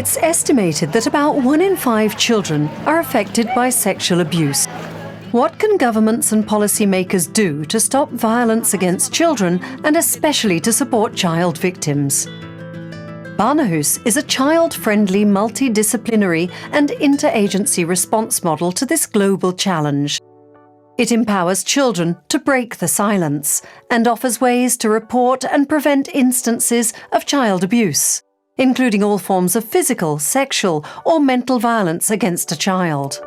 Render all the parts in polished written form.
It's estimated that about 1 in 5 children are affected by sexual abuse. What can governments and policymakers do to stop violence against children and especially to support child victims? Barnahus is a child-friendly, multidisciplinary and interagency response model to this global challenge. It empowers children to break the silence and offers ways to report and prevent instances of child abuse, including all forms of physical, sexual or mental violence against a child.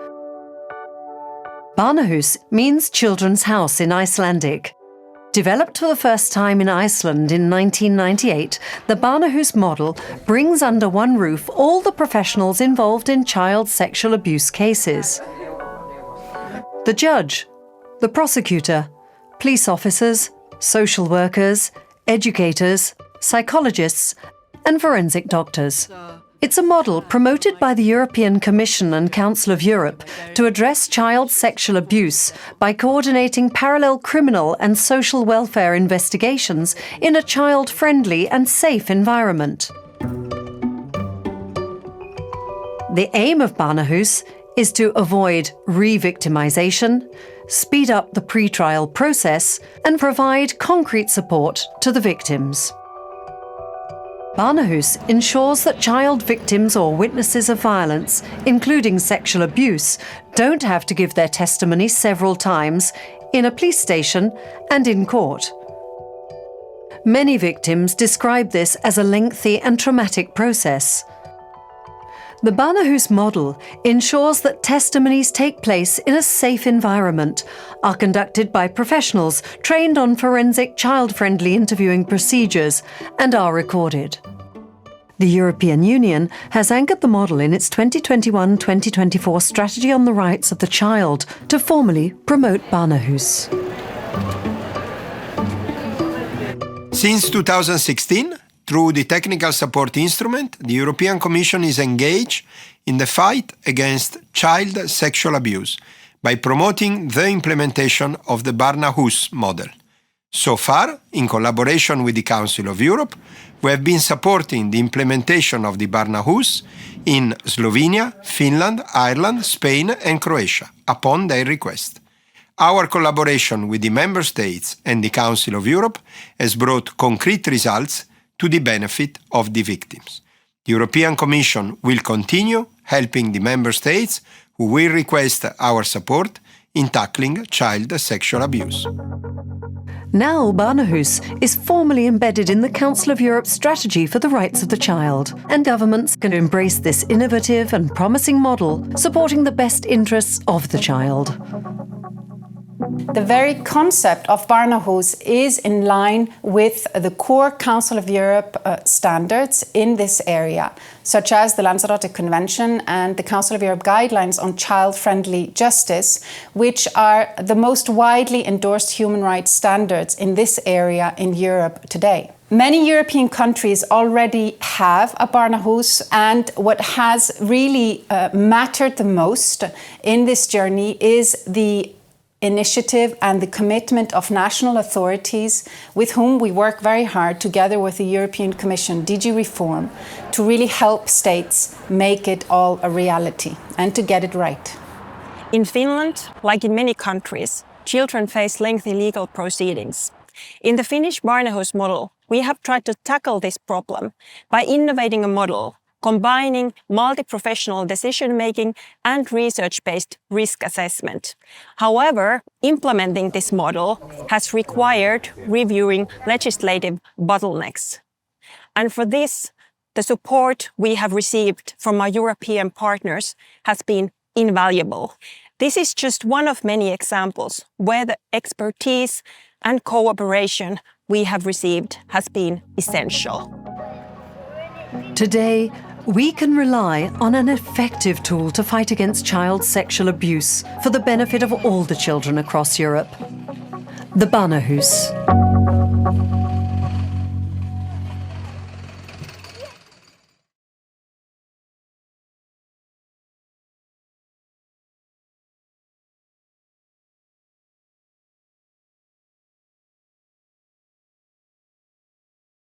Barnahus means children's house in Icelandic. Developed for the first time in Iceland in 1998, the Barnahus model brings under one roof all the professionals involved in child sexual abuse cases. The judge, the prosecutor, police officers, social workers, educators, psychologists, and forensic doctors. It's a model promoted by the European Commission and Council of Europe to address child sexual abuse by coordinating parallel criminal and social welfare investigations in a child-friendly and safe environment. The aim of Barnahus is to avoid revictimization, speed up the pre-trial process, and provide concrete support to the victims. Barnahus ensures that child victims or witnesses of violence, including sexual abuse, don't have to give their testimony several times in a police station and in court. Many victims describe this as a lengthy and traumatic process. The Barnahus model ensures that testimonies take place in a safe environment, are conducted by professionals trained on forensic child-friendly interviewing procedures, and are recorded. The European Union has anchored the model in its 2021-2024 Strategy on the Rights of the Child to formally promote Barnahus. Since 2016, through the Technical Support Instrument, the European Commission is engaged in the fight against child sexual abuse by promoting the implementation of the Barnahus model. So far, in collaboration with the Council of Europe, we have been supporting the implementation of the Barnahus in Slovenia, Finland, Ireland, Spain and Croatia, upon their request. Our collaboration with the Member States and the Council of Europe has brought concrete results to the benefit of the victims. The European Commission will continue helping the Member States who will request our support in tackling child sexual abuse. Now Barnahus is formally embedded in the Council of Europe's strategy for the rights of the child, and governments can embrace this innovative and promising model, supporting the best interests of the child. The very concept of Barnahus is in line with the core Council of Europe standards in this area, such as the Lanzarote Convention and the Council of Europe guidelines on child-friendly justice, which are the most widely endorsed human rights standards in this area in Europe today. Many European countries already have a Barnahus, and what has really mattered the most in this journey is the initiative and the commitment of national authorities with whom we work very hard together with the European Commission, DG Reform, to really help states make it all a reality and to get it right. In Finland, like in many countries, children face lengthy legal proceedings. In the Finnish Barnahus model, we have tried to tackle this problem by innovating a model combining multi-professional decision-making and research-based risk assessment. However, implementing this model has required reviewing legislative bottlenecks. And for this, the support we have received from our European partners has been invaluable. This is just one of many examples where the expertise and cooperation we have received has been essential. Today, we can rely on an effective tool to fight against child sexual abuse for the benefit of all the children across Europe. The Barnahus.